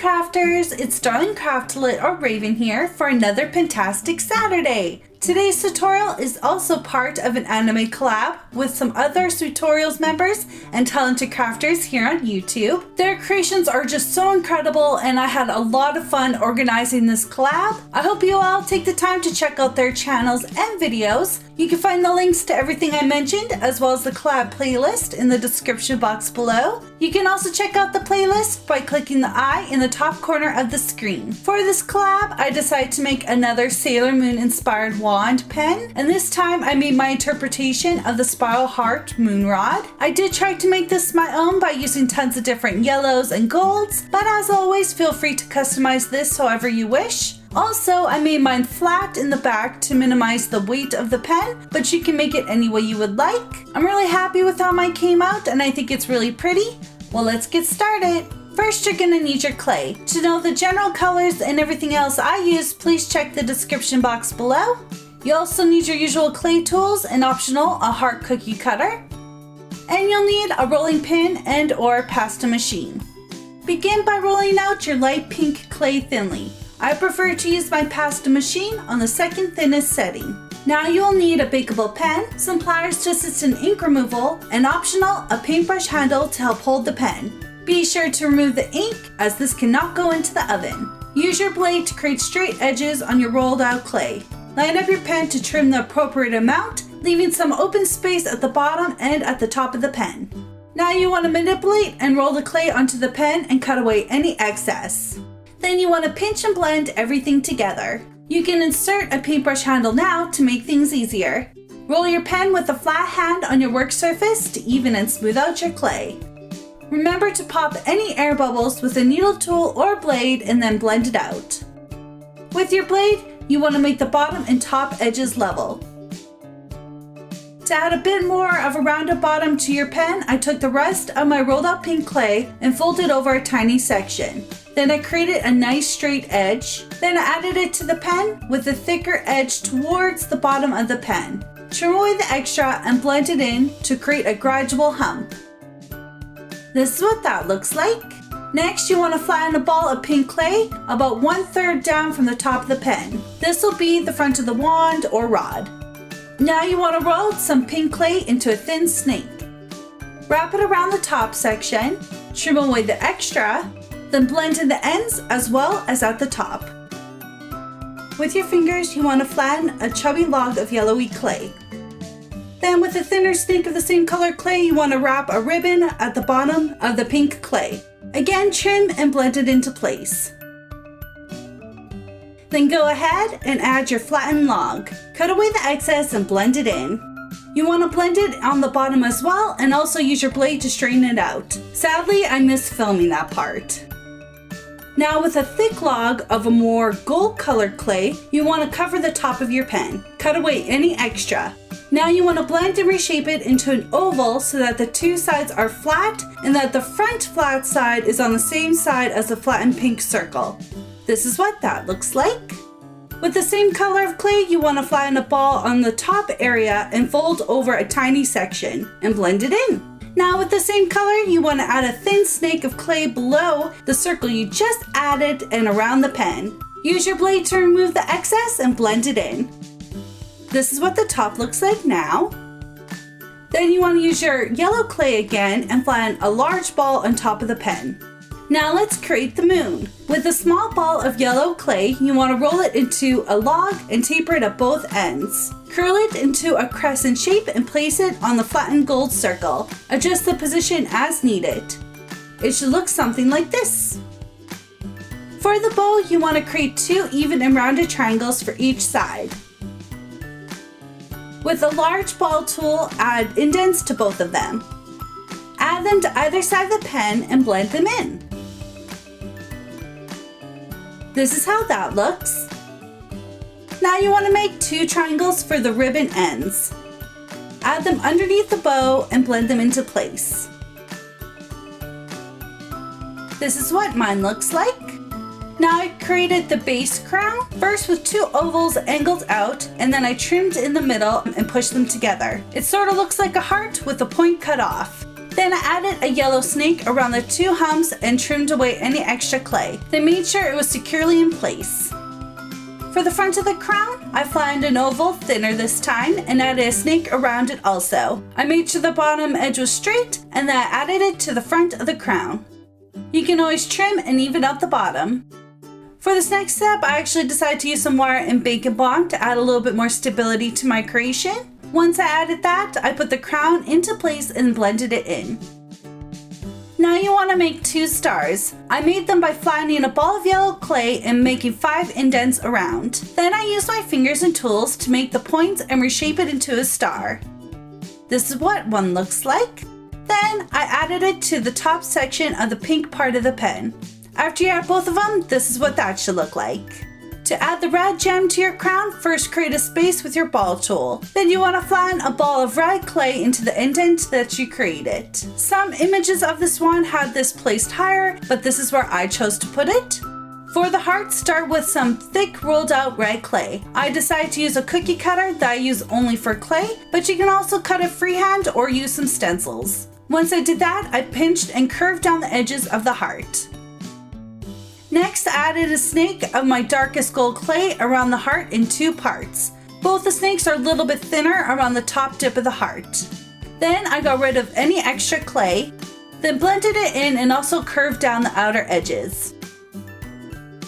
crafters, it's Darling Craftolate or Raven here for another fantastic Saturday. Today's tutorial is also part of an anime collab with some other tutorials members and talented crafters here on YouTube. Their creations are just so incredible and I had a lot of fun organizing this collab. I hope you all take the time to check out their channels and videos. You can find the links to everything I mentioned as well as the collab playlist in the description box below. You can also check out the playlist by clicking the eye in the top corner of the screen. For this collab, I decided to make another Sailor Moon inspired wand pen, and this time I made my interpretation of the spiral heart moon rod. I did try to make this my own by using tons of different yellows and golds, but as always, feel free to customize this however you wish. Also, I made mine flat in the back to minimize the weight of the pen, but you can make it any way you would like. I'm really happy with how mine came out and I think it's really pretty. Well, let's get started. First, you're gonna need your clay. To know the general colors and everything else I use, please check the description box below. You also need your usual clay tools and optional, a heart cookie cutter. And you'll need a rolling pin and or pasta machine. Begin by rolling out your light pink clay thinly. I prefer to use my pasta machine on the second thinnest setting. Now you'll need a bakeable pen, some pliers to assist in ink removal, and optional, a paintbrush handle to help hold the pen. Be sure to remove the ink as this cannot go into the oven. Use your blade to create straight edges on your rolled out clay. Line up your pen to trim the appropriate amount, leaving some open space at the bottom and at the top of the pen. Now you want to manipulate and roll the clay onto the pen and cut away any excess. Then you want to pinch and blend everything together. You can insert a paintbrush handle now to make things easier. Roll your pen with a flat hand on your work surface to even and smooth out your clay. Remember to pop any air bubbles with a needle tool or blade and then blend it out. With your blade, you want to make the bottom and top edges level. To add a bit more of a rounded bottom to your pen, I took the rest of my rolled out pink clay and folded over a tiny section. Then I created a nice straight edge. Then I added it to the pen with a thicker edge towards the bottom of the pen. Trim away the extra and blend it in to create a gradual hump. This is what that looks like. Next, you want to flatten a ball of pink clay about 1/3 down from the top of the pen. This will be the front of the wand or rod. Now you want to roll some pink clay into a thin snake. Wrap it around the top section, trim away the extra, then blend in the ends as well as at the top. With your fingers, you want to flatten a chubby log of yellowy clay. Then with a thinner snake of the same color clay, you want to wrap a ribbon at the bottom of the pink clay. Again, trim and blend it into place. Then go ahead and add your flattened log. Cut away the excess and blend it in. You want to blend it on the bottom as well and also use your blade to straighten it out. Sadly, I missed filming that part. Now with a thick log of a more gold colored clay, you want to cover the top of your pen. Cut away any extra. Now you want to blend and reshape it into an oval so that the two sides are flat and that the front flat side is on the same side as the flattened pink circle. This is what that looks like. With the same color of clay, you want to flatten a ball on the top area and fold over a tiny section and blend it in. Now with the same color, you want to add a thin snake of clay below the circle you just added and around the pen. Use your blade to remove the excess and blend it in. This is what the top looks like now. Then you want to use your yellow clay again and flatten a large ball on top of the pen. Now let's create the moon. With a small ball of yellow clay, you want to roll it into a log and taper it at both ends. Curl it into a crescent shape and place it on the flattened gold circle. Adjust the position as needed. It should look something like this. For the bow, you want to create 2 even and rounded triangles for each side. With a large ball tool, add indents to both of them. Add them to either side of the pen and blend them in. This is how that looks. Now you want to make 2 triangles for the ribbon ends. Add them underneath the bow and blend them into place. This is what mine looks like. Now I created the base crown, first with 2 ovals angled out, and then I trimmed in the middle and pushed them together. It sort of looks like a heart with a point cut off. Then I added a yellow snake around the 2 humps and trimmed away any extra clay. Then made sure it was securely in place. For the front of the crown, I flattened an oval, thinner this time, and added a snake around it also. I made sure the bottom edge was straight, and then I added it to the front of the crown. You can always trim and even out the bottom. For this next step, I actually decided to use some wire and bacon bond to add a little bit more stability to my creation. Once I added that, I put the crown into place and blended it in. Now you want to make 2 stars. I made them by flattening a ball of yellow clay and making 5 indents around. Then I used my fingers and tools to make the points and reshape it into a star. This is what one looks like. Then I added it to the top section of the pink part of the pen. After you add both of them, this is what that should look like. To add the red gem to your crown, first create a space with your ball tool. Then you want to flatten a ball of red clay into the indent that you created. Some images of this one had this placed higher, but this is where I chose to put it. For the heart, start with some thick rolled out red clay. I decided to use a cookie cutter that I use only for clay, but you can also cut it freehand or use some stencils. Once I did that, I pinched and curved down the edges of the heart. Next, I added a snake of my darkest gold clay around the heart in 2 parts. Both the snakes are a little bit thinner around the top tip of the heart. Then I got rid of any extra clay, then blended it in and also curved down the outer edges.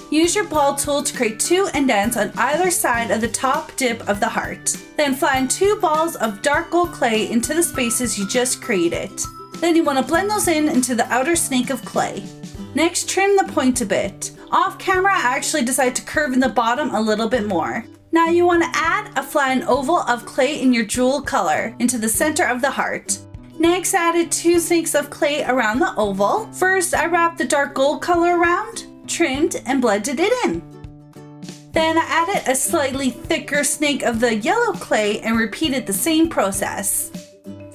Use your ball tool to create 2 indents on either side of the top dip of the heart. Then flatten 2 balls of dark gold clay into the spaces you just created. Then you want to blend those in into the outer snake of clay. Next, trim the point a bit. Off camera, I actually decided to curve in the bottom a little bit more. Now you want to add a flattened oval of clay in your jewel color into the center of the heart. Next, I added 2 snakes of clay around the oval. First, I wrapped the dark gold color around, trimmed, and blended it in. Then I added a slightly thicker snake of the yellow clay and repeated the same process.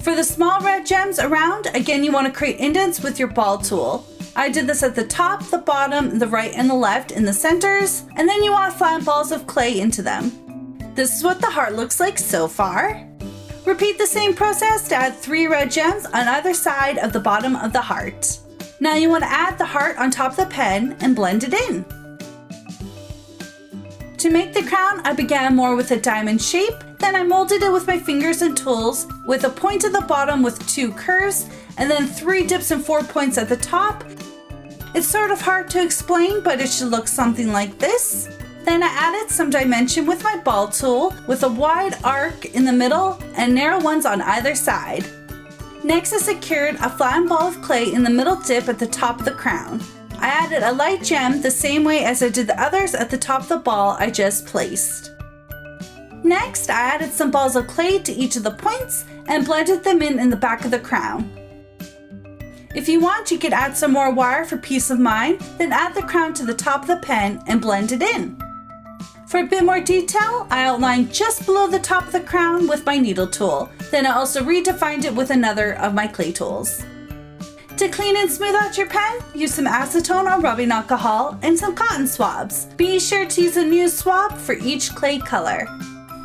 For the small red gems around, again you want to create indents with your ball tool. I did this at the top, the bottom, the right, and the left in the centers, and then you want to flatten balls of clay into them. This is what the heart looks like so far. Repeat the same process to add 3 red gems on either side of the bottom of the heart. Now you want to add the heart on top of the pen and blend it in. To make the crown, I began more with a diamond shape, then I molded it with my fingers and tools with a point at the bottom with 2 curves, and then 3 dips and 4 points at the top. It's sort of hard to explain, but it should look something like this. Then I added some dimension with my ball tool with a wide arc in the middle and narrow ones on either side. Next, I secured a flattened ball of clay in the middle dip at the top of the crown. I added a light gem the same way as I did the others at the top of the ball I just placed. Next, I added some balls of clay to each of the points and blended them in the back of the crown. If you want, you could add some more wire for peace of mind, then add the crown to the top of the pen and blend it in. For a bit more detail, I outlined just below the top of the crown with my needle tool. Then I also redefined it with another of my clay tools. To clean and smooth out your pen, use some acetone or rubbing alcohol and some cotton swabs. Be sure to use a new swab for each clay color.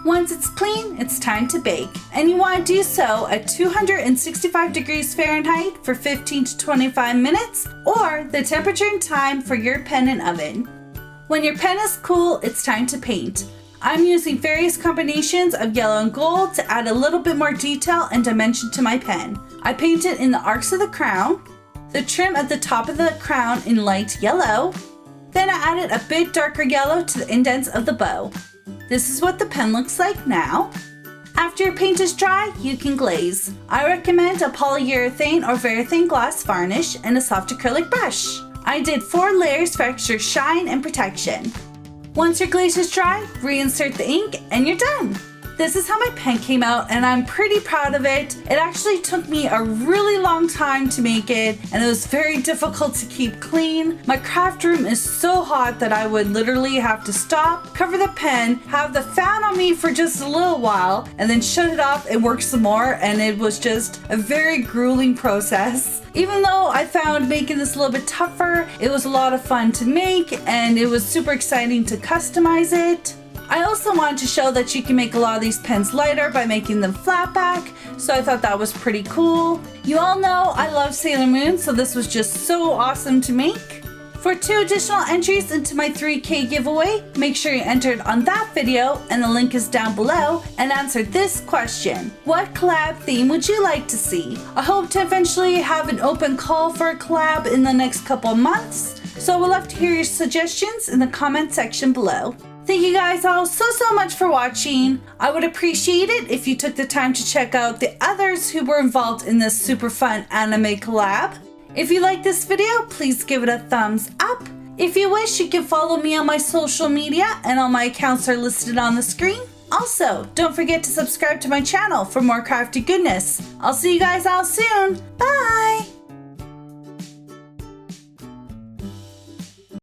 Once it's clean, it's time to bake. And you want to do so at 265 degrees Fahrenheit for 15 to 25 minutes, or the temperature and time for your pen and oven. When your pen is cool, it's time to paint. I'm using various combinations of yellow and gold to add a little bit more detail and dimension to my pen. I painted in the arcs of the crown, the trim at the top of the crown in light yellow, then I added a bit darker yellow to the indents of the bow. This is what the pen looks like now. After your paint is dry, you can glaze. I recommend a polyurethane or very thin glass varnish and a soft acrylic brush. I did 4 layers for extra shine and protection. Once your glaze is dry, reinsert the ink and you're done. This is how my pen came out and I'm pretty proud of it. It actually took me a really long time to make it and it was very difficult to keep clean. My craft room is so hot that I would literally have to stop, cover the pen, have the fan on me for just a little while, and then shut it off and work some more, and it was just a very grueling process. Even though I found making this a little bit tougher, it was a lot of fun to make and it was super exciting to customize it. I also wanted to show that you can make a lot of these pens lighter by making them flat back, so I thought that was pretty cool. You all know I love Sailor Moon, so this was just so awesome to make. For 2 additional entries into my 3K giveaway, make sure you entered on that video, and the link is down below, and answer this question. What collab theme would you like to see? I hope to eventually have an open call for a collab in the next couple of months, so I would love to hear your suggestions in the comment section below. Thank you guys all so much for watching. I would appreciate it if you took the time to check out the others who were involved in this super fun anime collab. If you like this video, please give it a thumbs up. If you wish, you can follow me on my social media, and all my accounts are listed on the screen. Also, don't forget to subscribe to my channel for more crafty goodness. I'll see you guys all soon. Bye!